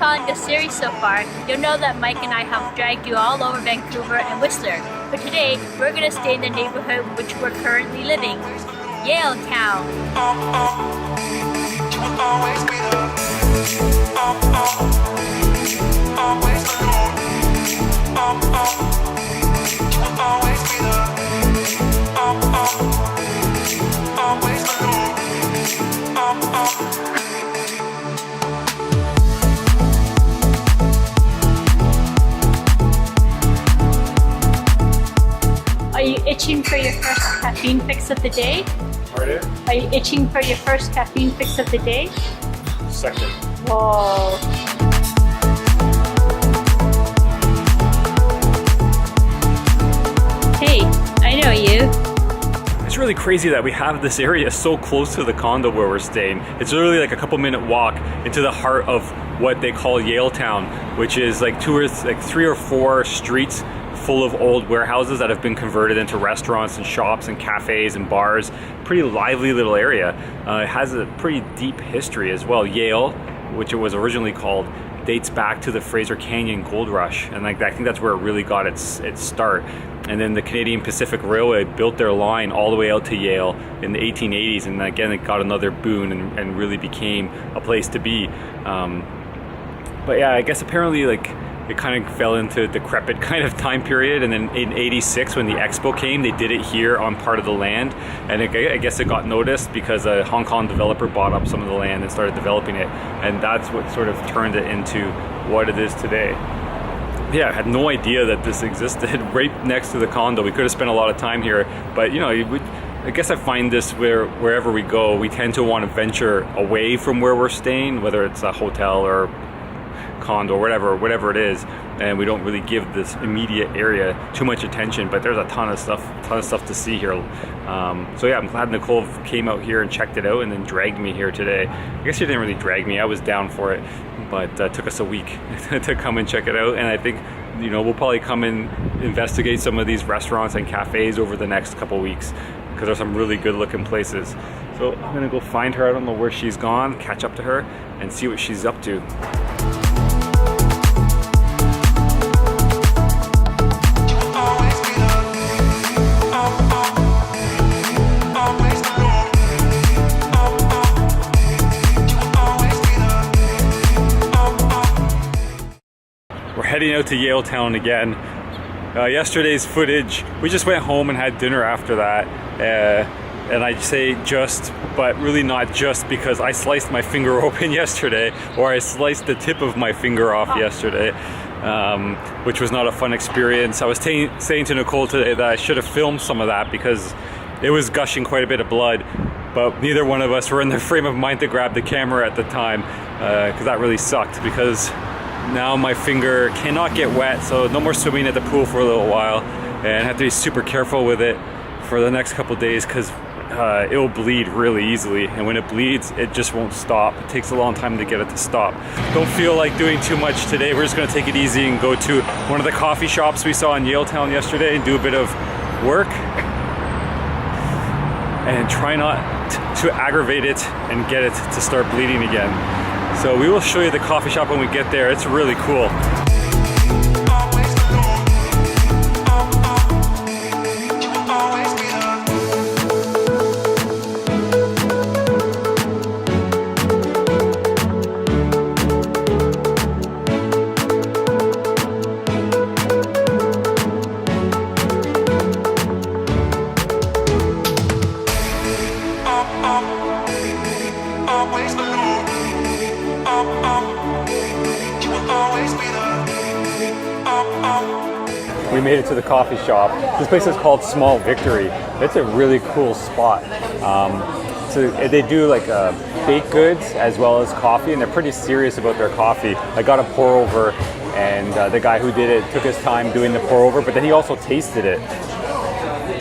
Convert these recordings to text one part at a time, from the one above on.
following the series so far, you'll know that Mike and I have dragged you all over Vancouver and Whistler. But today, we're going to stay in the neighborhood which we're currently living, Yale Town. Are you itching for your first caffeine fix of the day? Pardon? Are you itching for your first caffeine fix of the day? Second. Whoa. Hey, I know you. It's really crazy that we have this area so close to the condo where we're staying. It's literally like a couple-minute walk into the heart of what they call Yale Town, which is like three or four streets full of old warehouses that have been converted into restaurants and shops and cafes and bars. Pretty lively little area. It has a pretty deep history as well. Yale, which it was originally called, dates back to the Fraser Canyon Gold Rush, and I think that's where it really got its start. And then the Canadian Pacific Railway built their line all the way out to Yale in the 1880s, and again it got another boon and really became a place to be. But yeah, I guess apparently it kind of fell into a decrepit kind of time period, and then in 86 when the expo came, they did it here on part of the land, and I guess it got noticed because a Hong Kong developer bought up some of the land and started developing it, and that's what sort of turned it into what it is today. Yeah, I had no idea that this existed right next to the condo. We could have spent a lot of time here, but you know, I guess I find this wherever we go, we tend to want to venture away from where we're staying, whether it's a hotel or condo or whatever it is, and we don't really give this immediate area too much attention, but there's a ton of stuff to see here. So yeah, I'm glad Nicole came out here and checked it out and then dragged me here today. I guess she didn't really drag me, I was down for it, but it took us a week to come and check it out, and I think, you know, we'll probably come and investigate some of these restaurants and cafes over the next couple weeks, because there's some really good looking places. So I'm gonna go find her. I don't know where she's gone, catch up to her and see what she's up to. Heading out to Yale Town again. Yesterday's footage, we just went home and had dinner after that, and I say just, but really not just, because I sliced my finger open yesterday, or I sliced the tip of my finger off yesterday, which was not a fun experience. I was saying to Nicole today that I should have filmed some of that because it was gushing quite a bit of blood, but neither one of us were in the frame of mind to grab the camera at the time, because that really sucked, because now my finger cannot get wet, so no more swimming at the pool for a little while, and I have to be super careful with it for the next couple days, because it will bleed really easily, and when it bleeds it just won't stop. It takes a long time to get it to stop. Don't feel like doing too much today. We're just going to take it easy and go to one of the coffee shops we saw in Yale Town yesterday and do a bit of work and try not to aggravate it and get it to start bleeding again. So we will show you the coffee shop when we get there. It's really cool. We made it to the coffee shop. This place is called Small Victory. It's a really cool spot. So they do like baked goods as well as coffee, and they're pretty serious about their coffee. I got a pour over, and the guy who did it took his time doing the pour over, but then he also tasted it.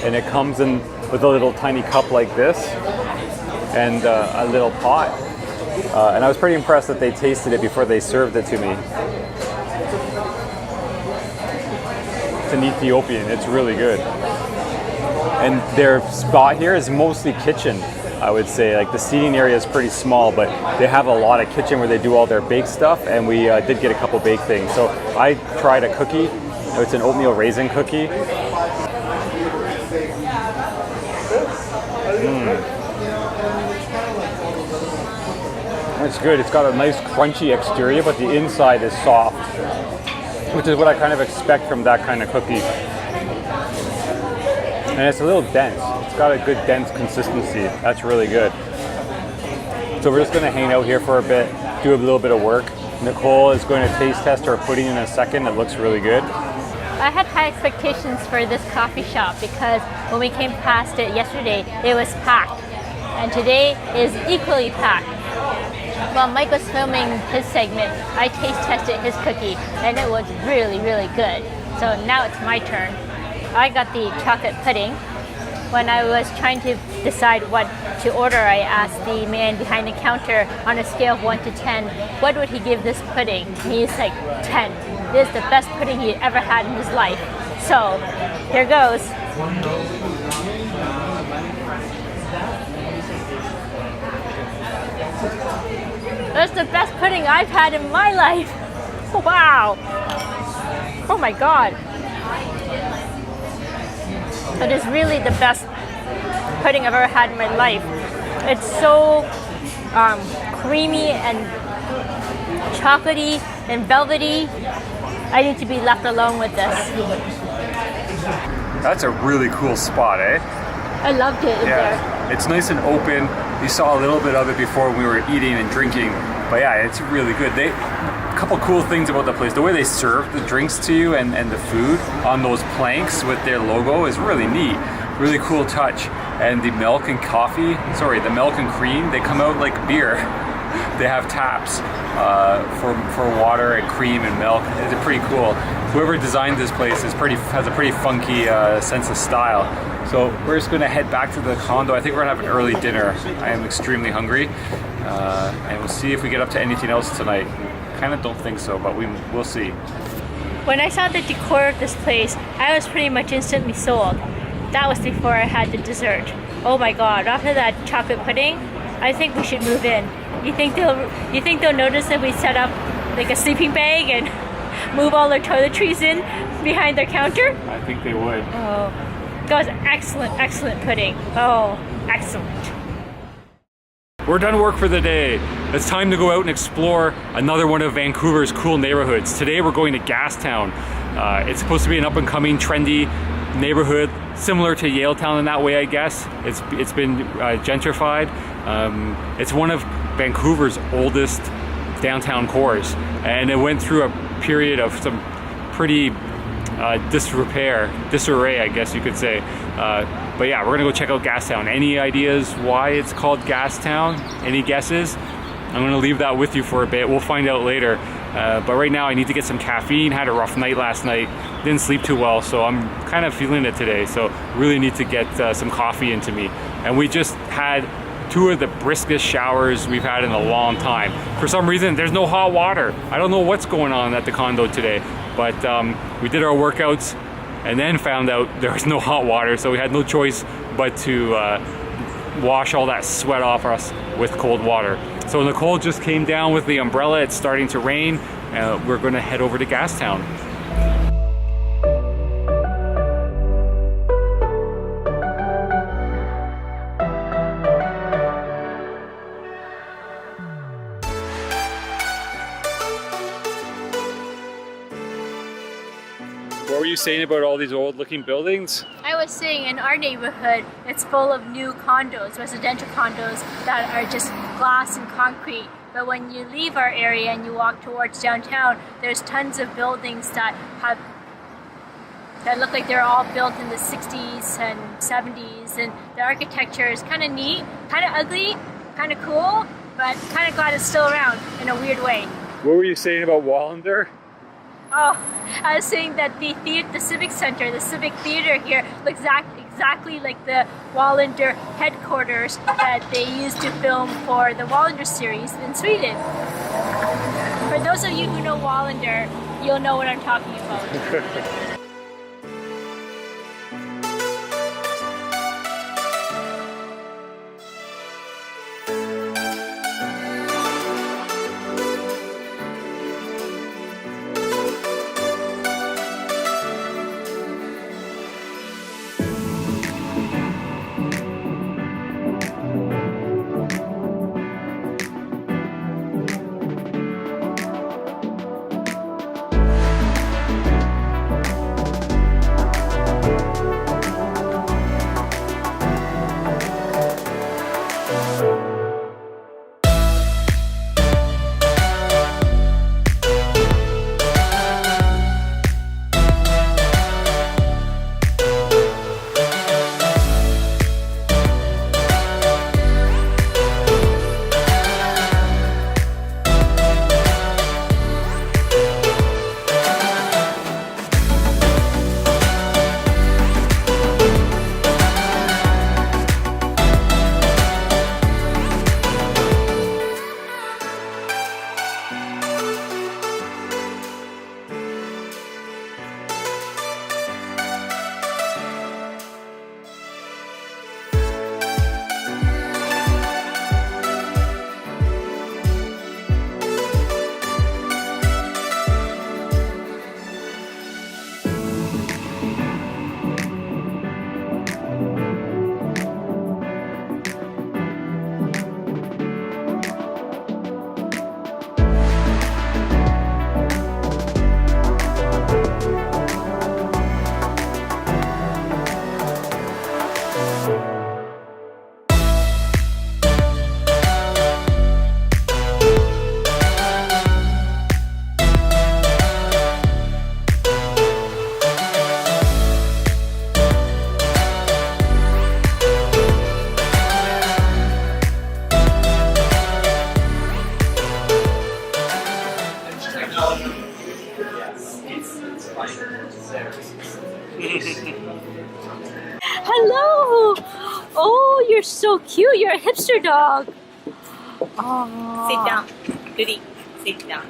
And it comes in with a little tiny cup like this and a little pot. And I was pretty impressed that they tasted it before they served it to me. It's an Ethiopian, it's really good. And their spot here is mostly kitchen. I would say. Like the seating area is pretty small, but they have a lot of kitchen where they do all their baked stuff, and we did get a couple baked things. So I tried a cookie. It's an oatmeal raisin cookie. It's good. It's got a nice crunchy exterior, but the inside is soft, which is what I kind of expect from that kind of cookie. And it's a little dense. It's got a good dense consistency. That's really good. So we're just going to hang out here for a bit, do a little bit of work. Nicole is going to taste test our pudding in a second. It looks really good. I had high expectations for this coffee shop because when we came past it yesterday, it was packed. And today is equally packed. While Mike was filming his segment, I taste tested his cookie and it was really, really good. So now it's my turn. I got the chocolate pudding. When I was trying to decide what to order, I asked the man behind the counter on a scale of 1 to 10, what would he give this pudding? And he's like, 10. This is the best pudding he ever had in his life. So, here goes. That's the best pudding I've had in my life. Wow. Oh my God. It is really the best pudding I've ever had in my life. It's so creamy and chocolatey and velvety. I need to be left alone with this. That's a really cool spot, eh? I loved it in there. It's nice and open. You saw a little bit of it before we were eating and drinking, but yeah, it's really good. A couple cool things about the place. The way they serve the drinks to you and the food on those planks with their logo is really neat. Really cool touch. And the milk and the milk and cream, they come out like beer. They have taps for water and cream and milk. It's pretty cool. Whoever designed this place has a pretty funky sense of style. So we're just going to head back to the condo. I think we're going to have an early dinner. I am extremely hungry. And we'll see if we get up to anything else tonight. Kind of don't think so, but we'll see. When I saw the decor of this place, I was pretty much instantly sold. That was before I had the dessert. Oh my God, after that chocolate pudding, I think we should move in. You think they'll notice that we set up like a sleeping bag and move all our toiletries in behind their counter? I think they would. Oh, that was excellent pudding. Oh, excellent. We're done work for the day. It's time to go out and explore another one of Vancouver's cool neighborhoods. Today we're going to Gastown. It's supposed to be an up-and-coming, trendy neighborhood, similar to Yaletown in that way, I guess. It's been gentrified. It's one of Vancouver's oldest downtown cores, and it went through a period of some pretty disarray, I guess you could say. But yeah, we're gonna go check out Gastown. Any ideas why it's called Gastown? Any guesses? I'm gonna leave that with you for a bit. We'll find out later. But right now I need to get some caffeine. Had a rough night last night. Didn't sleep too well, so I'm kind of feeling it today. So really need to get some coffee into me. And we just had two of the briskest showers we've had in a long time. For some reason, there's no hot water. I don't know what's going on at the condo today, but we did our workouts and then found out there was no hot water, so we had no choice but to wash all that sweat off us with cold water. So Nicole just came down with the umbrella. It's starting to rain. We're gonna head over to Gastown. What were you saying about all these old looking buildings? I was saying in our neighborhood, it's full of new condos, residential condos that are just glass and concrete. But when you leave our area and you walk towards downtown, there's tons of buildings that look like they're all built in the 60s and 70s, and the architecture is kind of neat, kind of ugly, kind of cool, but kind of glad it's still around in a weird way. What were you saying about Wallander? Oh, I was saying that the Civic Center, the Civic Theater here, looks exactly like the Wallander headquarters that they used to film for the Wallander series in Sweden. For those of you who know Wallander, you'll know what I'm talking about. Hello! Oh, you're so cute. You're a hipster dog. Oh. Sit down. Goody. Sit down.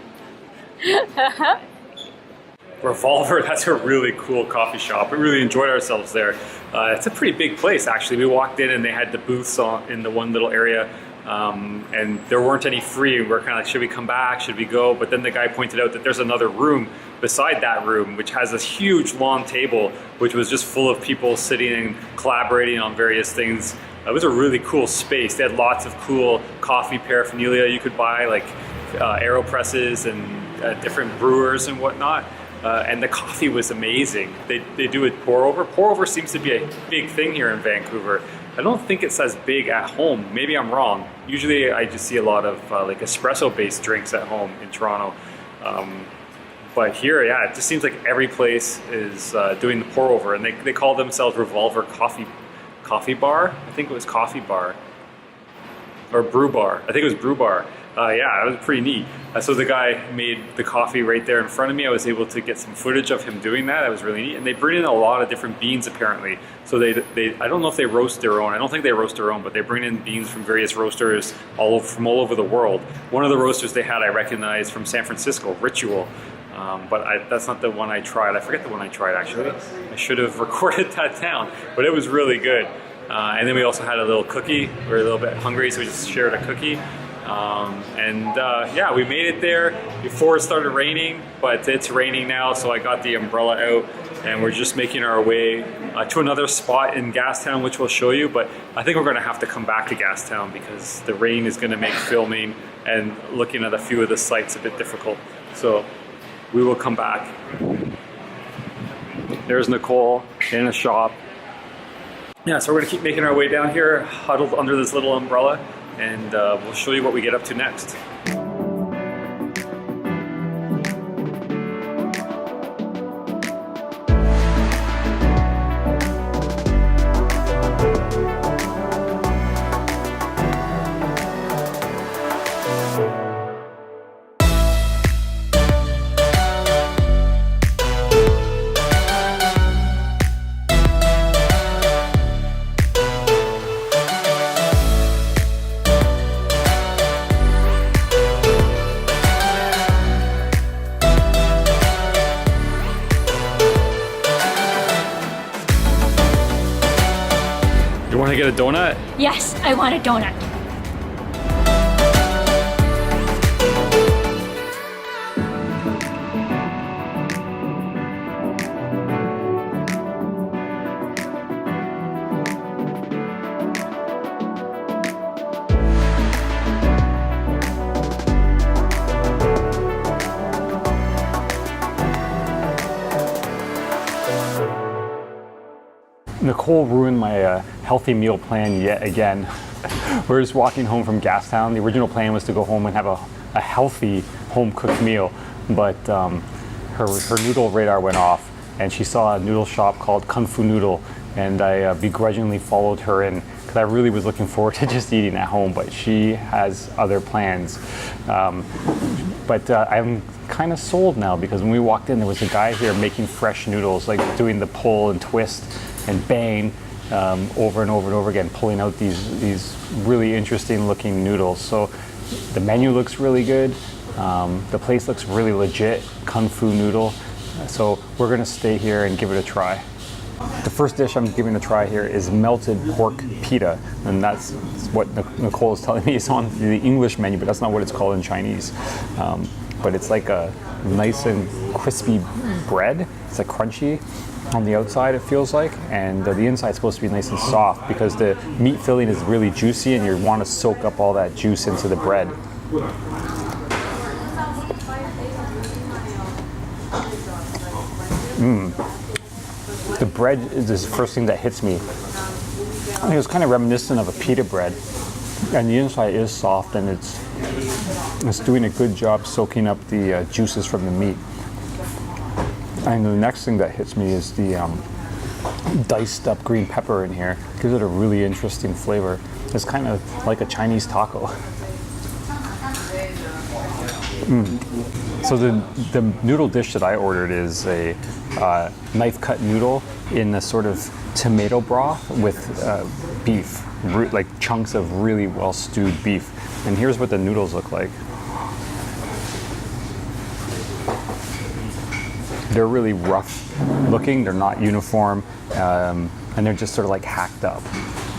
Revolver, that's a really cool coffee shop. We really enjoyed ourselves there. It's a pretty big place, actually. We walked in and they had the booths in the one little area, and there weren't any free. We're kind of like, should we come back? Should we go? But then the guy pointed out that there's another room beside that room, which has this huge long table, which was just full of people sitting and collaborating on various things. It was a really cool space. They had lots of cool coffee paraphernalia you could buy, like AeroPresses and different brewers and whatnot. And the coffee was amazing. They do it pour over. Pour over seems to be a big thing here in Vancouver. I don't think it says big at home. Maybe I'm wrong. Usually I just see a lot of like espresso based drinks at home in Toronto. But here, yeah, it just seems like every place is doing the pour over, and they call themselves Revolver Coffee Bar. I think it was Coffee Bar or Brew Bar. I think it was Brew Bar. Yeah, it was pretty neat. So the guy made the coffee right there in front of me. I was able to get some footage of him doing that. That was really neat. And they bring in a lot of different beans apparently. So they I don't know if they roast their own. I don't think they roast their own, but they bring in beans from various roasters from all over the world. One of the roasters they had I recognized from San Francisco, Ritual. But that's not the one I tried. I forget the one I tried actually. I should have recorded that down, but it was really good. And then we also had a little cookie. We were a little bit hungry, so we just shared a cookie. Yeah, we made it there before it started raining, but it's raining now, so I got the umbrella out and we're just making our way to another spot in Gastown, which we'll show you, but I think we're going to have to come back to Gastown because the rain is going to make filming and looking at a few of the sites a bit difficult. So we will come back. There's Nicole in a shop. Yeah, so we're going to keep making our way down here, huddled under this little umbrella, and we'll show you what we get up to next. You want to get a donut? Yes, I want a donut. Nicole ruined my healthy meal plan yet again. We're just walking home from Gastown. The original plan was to go home and have a healthy home-cooked meal, but her noodle radar went off and she saw a noodle shop called Kung Fu Noodle, and I begrudgingly followed her in because I really was looking forward to just eating at home, but she has other plans. But I'm kind of sold now because when we walked in, there was a guy here making fresh noodles, like doing the pull and twist and bang over and over and over again, pulling out these really interesting looking noodles. So the menu looks really good. The place looks really legit, Kung Fu Noodle. So we're gonna stay here and give it a try. The first dish I'm giving a try here is melted pork pita, and that's what Nicole is telling me is on the English menu, but that's not what it's called in Chinese. But it's like a nice and crispy bread. It's like crunchy on the outside, it feels like, and the inside is supposed to be nice and soft because the meat filling is really juicy and you want to soak up all that juice into the bread. The bread is the first thing that hits me. I mean, it's kind of reminiscent of a pita bread, and the inside is soft and it's doing a good job soaking up the juices from the meat. And the next thing that hits me is the diced up green pepper in here. It gives it a really interesting flavor. It's kind of like a Chinese taco. So the noodle dish that I ordered is a knife cut noodle in a sort of tomato broth with beef, like chunks of really well stewed beef. And here's what the noodles look like. They're really rough looking, they're not uniform, and they're just sort of like hacked up.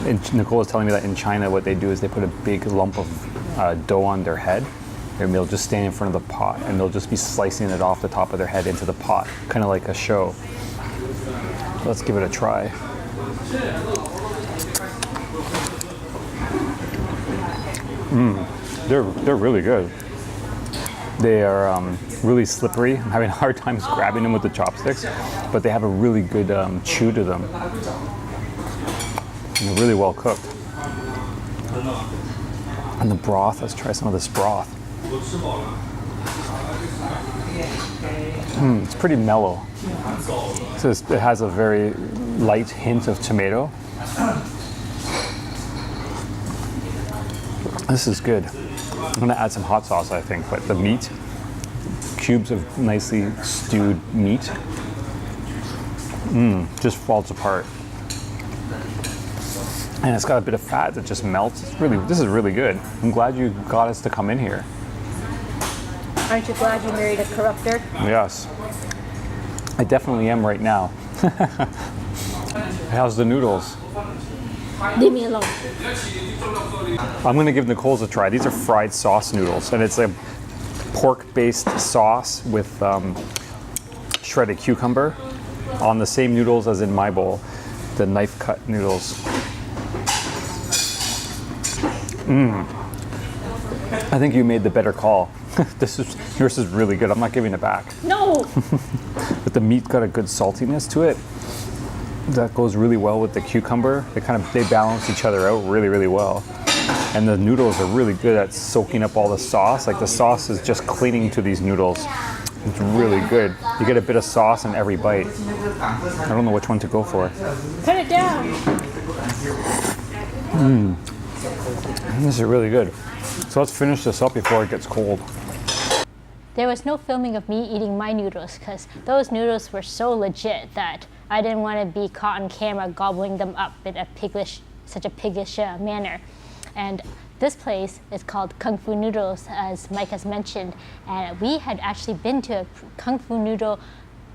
And Nicole was telling me that in China what they do is they put a big lump of dough on their head, and they'll just stand in front of the pot and they'll just be slicing it off the top of their head into the pot, kind of like a show. Let's give it a try. They're really good. They are really slippery. I'm having a hard time grabbing them with the chopsticks, but they have a really good chew to them. And they're really well cooked. And the broth, let's try some of this broth. It's pretty mellow. So it has a very light hint of tomato. This is good. I'm gonna add some hot sauce, I think, but the meat, cubes of nicely stewed meat, just falls apart. And it's got a bit of fat that just melts. This is really good. I'm glad you got us to come in here. Aren't you glad you married a corrupter? Yes. I definitely am right now. How's the noodles? Leave me alone. I'm gonna give Nicole's a try. These are fried sauce noodles, and it's a pork-based sauce with shredded cucumber on the same noodles as in my bowl, the knife-cut noodles. I think you made the better call. Yours is really good. I'm not giving it back. No! But the meat got a good saltiness to it. That goes really well with the cucumber. They balance each other out really, really well. And the noodles are really good at soaking up all the sauce. Like the sauce is just clinging to these noodles. It's really good. You get a bit of sauce in every bite. I don't know which one to go for. Put it down. This is really good. So let's finish this up before it gets cold. There was no filming of me eating my noodles because those noodles were so legit that I didn't want to be caught on camera gobbling them up in such a piggish manner. And this place is called Kung Fu Noodles, as Mike has mentioned, and we had actually been to a Kung Fu noodle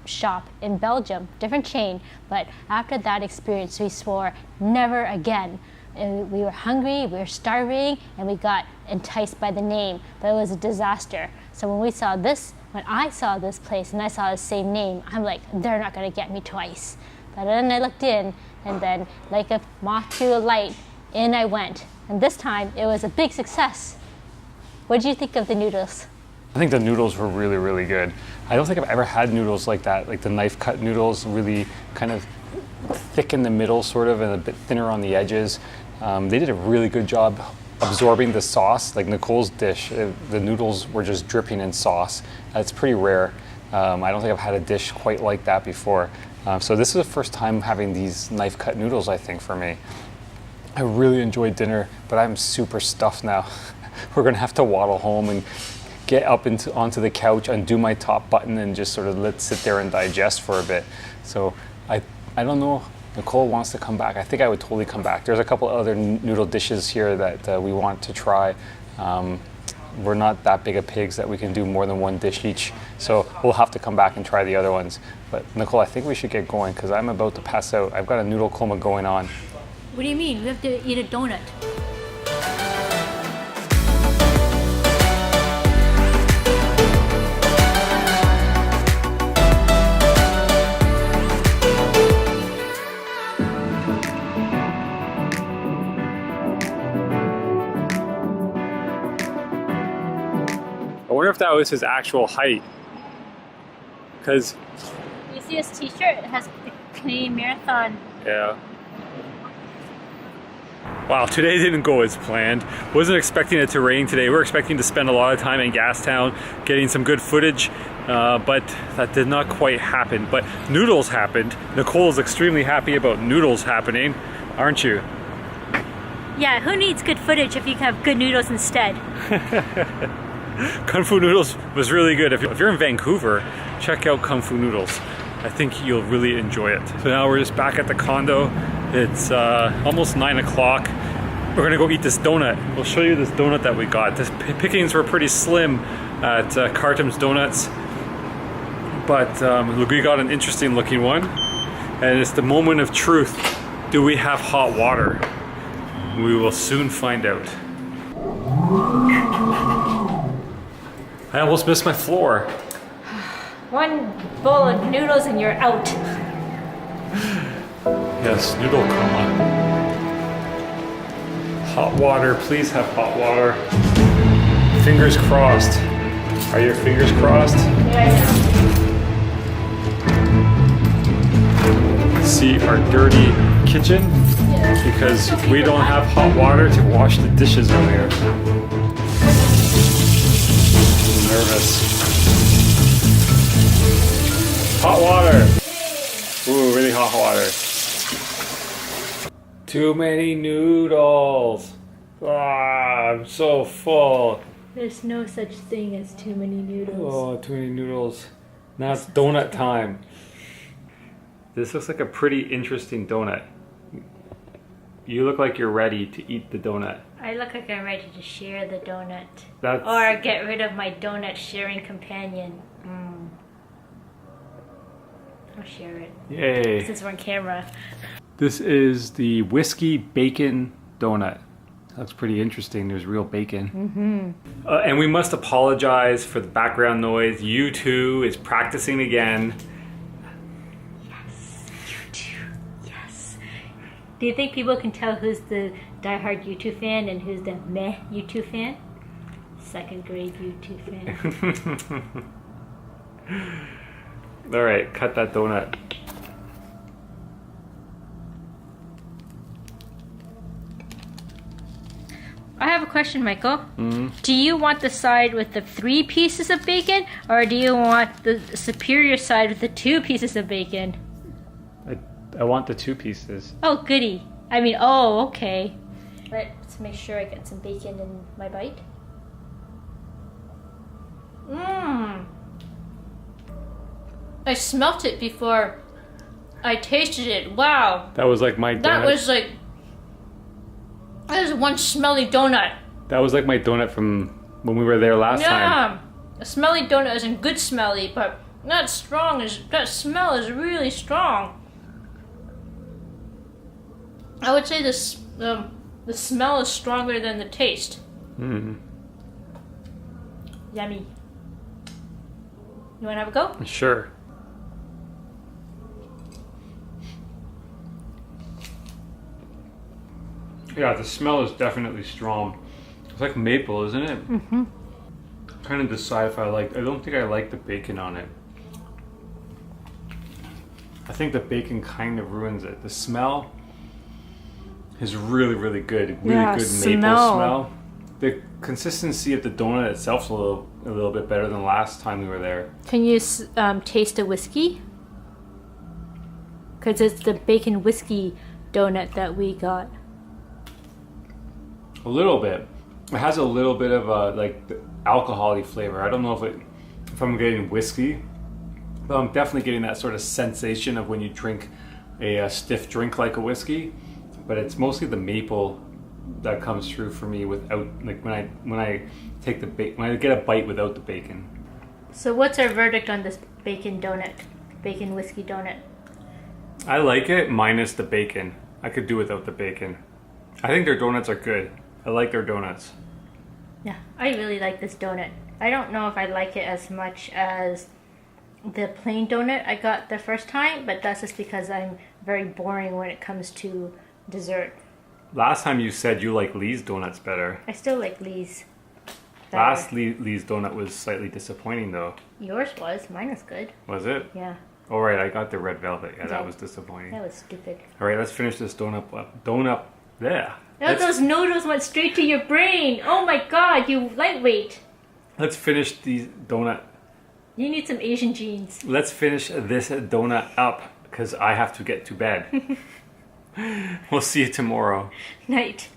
shop in Belgium, different chain, but after that experience we swore never again. And we were hungry, we were starving, and we got enticed by the name, but it was a disaster. So when I saw this place and I saw the same name, I'm like, they're not gonna get me twice. But then I looked in, and then like a moth to a light, in I went. And this time it was a big success. What did you think of the noodles? I think the noodles were really, really good. I don't think I've ever had noodles like that, like the knife cut noodles, really kind of thick in the middle sort of and a bit thinner on the edges. They did a really good job absorbing the sauce. Like Nicole's dish, the noodles were just dripping in sauce. That's pretty rare. I don't think I've had a dish quite like that before. So this is the first time having these knife cut noodles, I think, for me. I really enjoyed dinner, but I'm super stuffed now. We're gonna have to waddle home and get up onto the couch, undo my top button, and just sort of let's sit there and digest for a bit. So I don't know. Nicole wants to come back. I think I would totally come back. There's a couple other noodle dishes here that we want to try. We're not that big of pigs that we can do more than one dish each. So we'll have to come back and try the other ones. But Nicole, I think we should get going because I'm about to pass out. I've got a noodle coma going on. What do you mean? We have to eat a donut. I wonder if that was his actual height. Because You see his t-shirt? It has the Canadian Marathon. yeah. Wow, today didn't go as planned. Wasn't expecting it to rain today. We were expecting to spend a lot of time in Gastown getting some good footage, but that did not quite happen. But noodles happened. Nicole is extremely happy about noodles happening, aren't you? Yeah, who needs good footage if you can have good noodles instead? Kung Fu Noodles was really good. If you're in Vancouver, check out Kung Fu Noodles. I think you'll really enjoy it. So now we're just back at the condo. It's almost 9 o'clock. We're gonna go eat this donut. We'll show you this donut that we got. The pickings were pretty slim at Cartum's Donuts, but we got an interesting looking one. And it's the moment of truth. Do we have hot water? We will soon find out. I almost missed my floor. One bowl of noodles and you're out. Yes, noodle coma. Hot water, please have hot water. Fingers crossed. Are your fingers crossed? Yeah, See our dirty kitchen? Because we don't have hot water to wash the dishes in there. I'm nervous. Hot water! Ooh, really hot water. Too many noodles. Ah, I'm so full. There's no such thing as too many noodles. Oh, too many noodles. Now it's donut time. This looks like a pretty interesting donut. You look like you're ready to eat the donut. I look like I'm ready to share the donut. That's... Or get rid of my donut sharing companion. I'll share it. Yay. Since we're on camera. This is the whiskey bacon donut. Looks pretty interesting. There's real bacon. And we must apologize for the background noise. U2 is practicing again. Yes, U2. Yes. Do you think people can tell who's the diehard U2 fan and who's the meh U2 fan? Second grade U2 fan. All right, cut that donut. I have a question, Michael. Do you want the side with the 3 pieces of bacon, or do you want the superior side with the 2 pieces of bacon? I want the 2 pieces. Oh, goody. I mean, oh, okay. Let's make sure I get some bacon in my bite. I smelt it before I tasted it. Wow. That was like my donut. That was one smelly donut. That was like my donut from when we were there last time. Yeah. A smelly donut isn't good smelly, but that smell is really strong. I would say the smell is stronger than the taste. Yummy. You wanna have a go? Sure. Yeah, the smell is definitely strong. It's like maple, isn't it? I'm trying to decide if I don't think I like the bacon on it. I think the bacon kind of ruins it. The smell is really, really good. Really good maple smell. The consistency of the donut itself is a little bit better than last time we were there. Can you taste the whiskey? Because it's the bacon whiskey donut that we got. A little bit. It has a little bit of a the alcohol-y flavor. I don't know if I'm getting whiskey, but I'm definitely getting that sort of sensation of when you drink a stiff drink like a whiskey. But it's mostly the maple that comes through for me without when I get a bite without the bacon. So what's our verdict on this bacon donut? Bacon whiskey donut. I like it minus the bacon. I could do without the bacon. I think their donuts are good. I like their donuts. Yeah, I really like this donut. I don't know if I like it as much as the plain donut I got the first time, but that's just because I'm very boring when it comes to dessert. Last time you said you like Lee's donuts better. I still like Lee's better. Last Lee's donut was slightly disappointing though. Yours was. Mine was good. Was it? Yeah. All right, I got the red velvet. Yeah, Okay. that was disappointing. That was stupid. All right, let's finish this donut up. There. Those noodles went straight to your brain. Oh my god, you lightweight. Let's finish the donut. You need some Asian genes. Let's finish this donut up because I have to get to bed. We'll see you tomorrow. Night.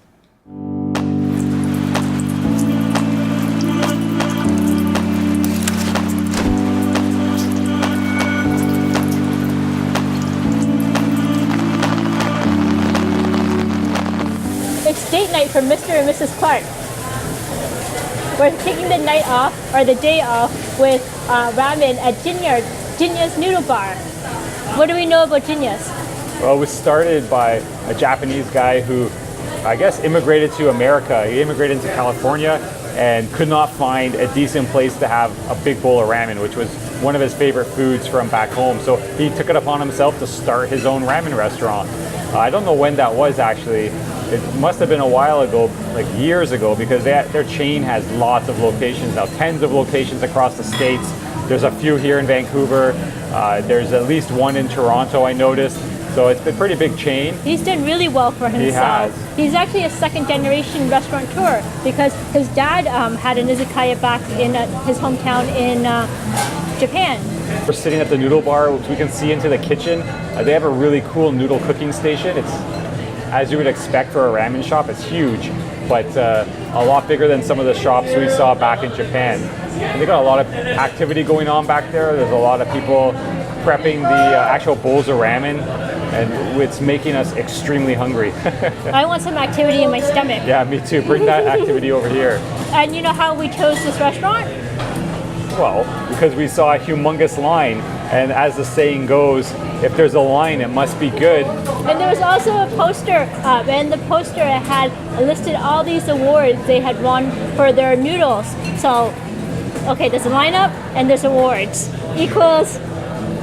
date night for Mr. and Mrs. Clark. We're taking the night off, or the day off, with ramen at Jinya's Noodle Bar. What do we know about Jinya's? Well, it was started by a Japanese guy who, I guess, immigrated to America. He immigrated into California and could not find a decent place to have a big bowl of ramen, which was one of his favorite foods from back home. So he took it upon himself to start his own ramen restaurant. I don't know when that was actually. It must have been a while ago, like years ago, because their chain has lots of locations now, tens of locations across the States. There's a few here in Vancouver. There's at least one in Toronto, I noticed. So it's a pretty big chain. He's done really well for himself. He has. He's actually a second generation restaurateur because his dad had an izakaya back in his hometown in Japan. We're sitting at the noodle bar, which we can see into the kitchen. They have a really cool noodle cooking station. It's, as you would expect for a ramen shop, it's huge, but a lot bigger than some of the shops we saw back in Japan. And they got a lot of activity going on back there. There's a lot of people prepping the actual bowls of ramen, and it's making us extremely hungry. I want some activity in my stomach. Yeah, me too. Bring that activity over here. And you know how we chose this restaurant? Well, because we saw a humongous line, and as the saying goes, if there's a line, it must be good. And there was also a poster up, and the poster had listed all these awards they had won for their noodles. So, okay, there's a lineup and there's awards. Equals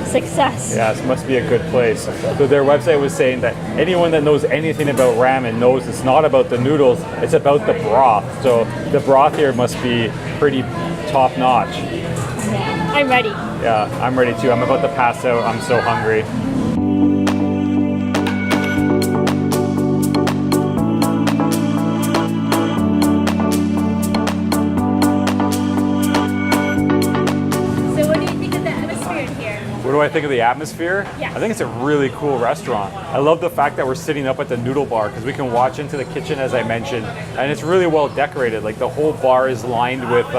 success. Yes, must be a good place. So their website was saying that anyone that knows anything about ramen knows it's not about the noodles, it's about the broth. So the broth here must be pretty top notch. Yeah, I'm ready. Yeah, I'm ready too. I'm about to pass out. I'm so hungry. What do I think of the atmosphere? Yeah. I think it's a really cool restaurant. I love the fact that we're sitting up at the noodle bar because we can watch into the kitchen, as I mentioned, and it's really well decorated. Like the whole bar is lined with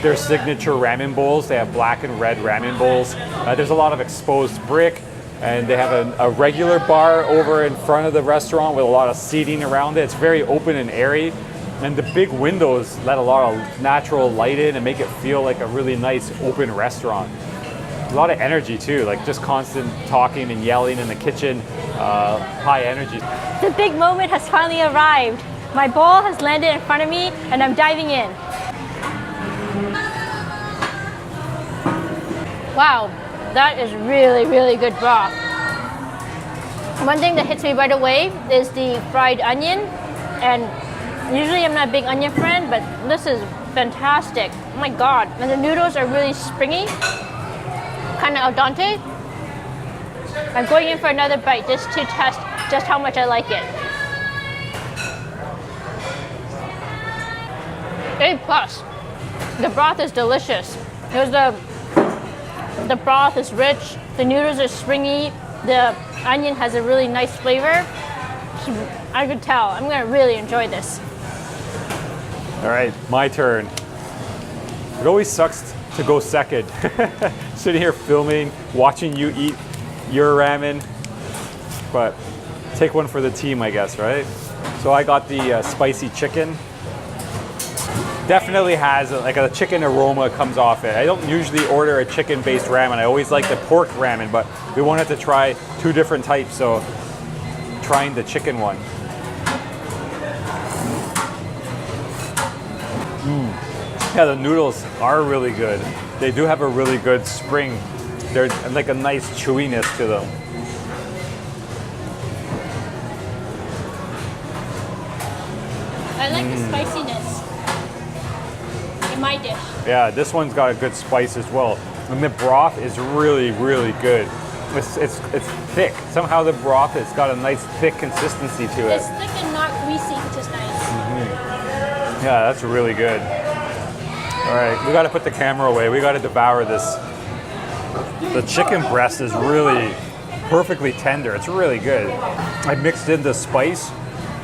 their signature ramen bowls. They have black and red ramen bowls. There's a lot of exposed brick, and they have a regular bar over in front of the restaurant with a lot of seating around it. It's very open and airy. And the big windows let a lot of natural light in and make it feel like a really nice open restaurant. A lot of energy too, like just constant talking and yelling in the kitchen, high energy. The big moment has finally arrived. My bowl has landed in front of me and I'm diving in. Wow, that is really, really good broth. One thing that hits me right away is the fried onion, and usually I'm not a big onion fan, but this is fantastic. Oh my God, and the noodles are really springy. Kind of al dente. I'm going in for another bite just to test just how much I like it. A+. The broth is delicious. The broth is rich. The noodles are springy. The onion has a really nice flavor. I could tell. I'm gonna really enjoy this. All right, my turn. It always sucks to go second. Sitting here filming, watching you eat your ramen, but take one for the team, I guess, right? So I got the spicy chicken. Definitely has like a chicken aroma comes off it. I don't usually order a chicken-based ramen. I always like the pork ramen, but we wanted to try two different types, so trying the chicken one. Yeah, the noodles are really good. They do have a really good spring. There's like a nice chewiness to them. I like the spiciness in my dish. Yeah, this one's got a good spice as well. And the broth is really, really good. It's thick. Somehow the broth has got a nice thick consistency to it. It's thick and not greasy, which is nice. Yeah, that's really good. All right, we got to put the camera away. We got to devour this. The chicken breast is really perfectly tender. It's really good. I mixed in the spice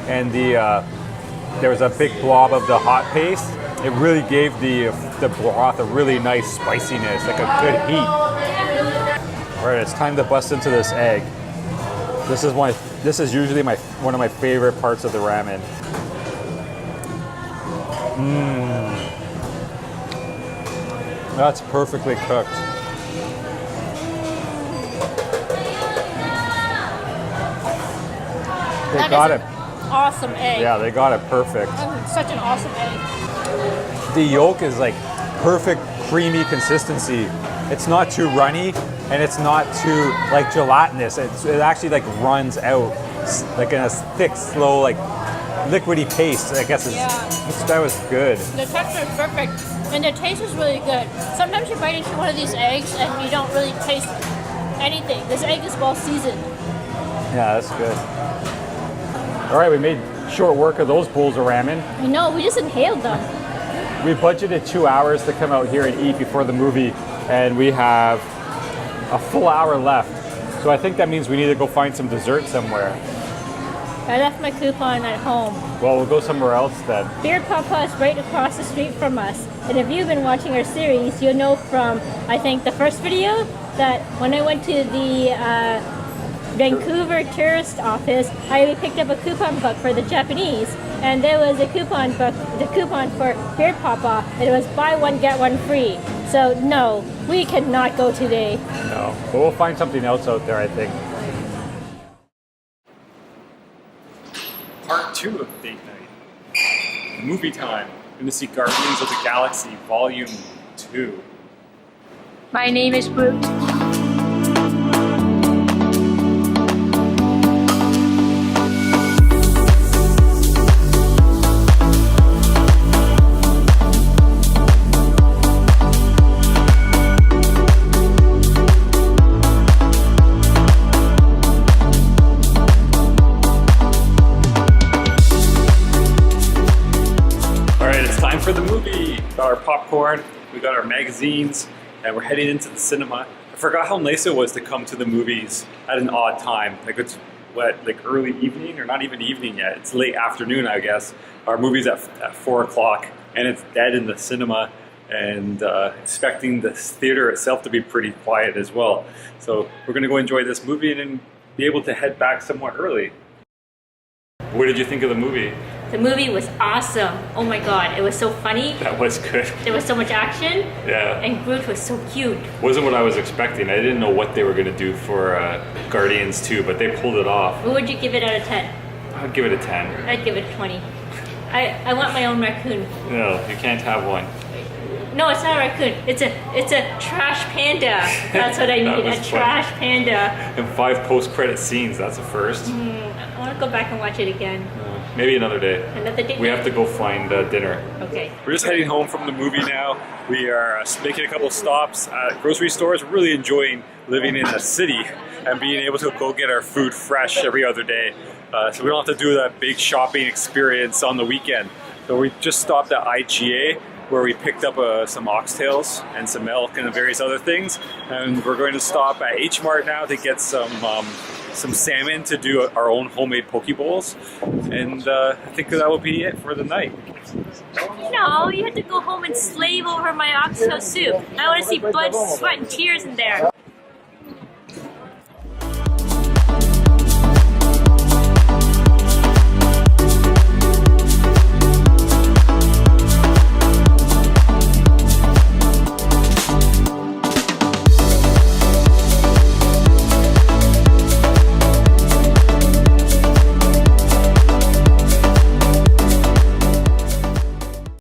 and there was a big blob of the hot paste. It really gave the broth a really nice spiciness, like a good heat. All right, it's time to bust into this egg. This is usually one of my favorite parts of the ramen. That's perfectly cooked. They That got is it. an awesome egg. Yeah, they got it perfect. Such an awesome egg. The yolk is like perfect creamy consistency. It's not too runny and it's not too like gelatinous. It actually like runs out like in a thick, slow, like liquidy paste. I guess that was good. The texture is perfect and the taste is really good. Sometimes you bite into one of these eggs and you don't really taste anything. This egg is well seasoned. Yeah, that's good. All right, we made short work of those bowls of ramen. I know, we just inhaled them. We budgeted 2 hours to come out here and eat before the movie, and we have a full hour left. So I think that means we need to go find some dessert somewhere. I left my coupon at home. Well, we'll go somewhere else then. Beard Papa is right across the street from us. And if you've been watching our series, you'll know from, I think, the first video that when I went to the Vancouver tourist office, I picked up a coupon book for the Japanese, and there was a coupon book, the coupon for Beard Papa, and it was buy one get one free. So no, we cannot go today. No, but we'll find something else out there, I think. Part 2 of date night. Movie time. We're going to see Guardians of the Galaxy Volume 2. My name is Groot. For the movie, got our popcorn, we got our magazines, and we're heading into the cinema. I forgot how nice it was to come to the movies at an odd time. Like it's like early evening, or not even evening yet. It's late afternoon, I guess. Our movie's at 4 o'clock, and it's dead in the cinema, and expecting the theater itself to be pretty quiet as well. So we're gonna go enjoy this movie and then be able to head back somewhat early. What did you think of the movie? The movie was awesome. Oh my god, it was so funny. That was good. There was so much action. Yeah. And Groot was so cute. Wasn't what I was expecting. I didn't know what they were going to do for Guardians 2, but they pulled it off. What would you give it out of 10? I'd give it a 10. I'd give it a 20. I want my own raccoon. No, you can't have one. No, it's not a raccoon. It's a trash panda. That's what I need. A trash panda. And 5 post-credit scenes. That's a first. I want to go back and watch it again. Maybe another day. Another day? We have to go find dinner. Okay. We're just heading home from the movie now. We are making a couple of stops at grocery stores. We're really enjoying living in a city and being able to go get our food fresh every other day. So we don't have to do that big shopping experience on the weekend. So we just stopped at IGA, where we picked up some oxtails and some milk and various other things. And we're going to stop at H Mart now to get some salmon to do our own homemade poke bowls. And I think that will be it for the night. No, you have to go home and slave over my oxtail soup. I want to see blood, sweat, and tears in there.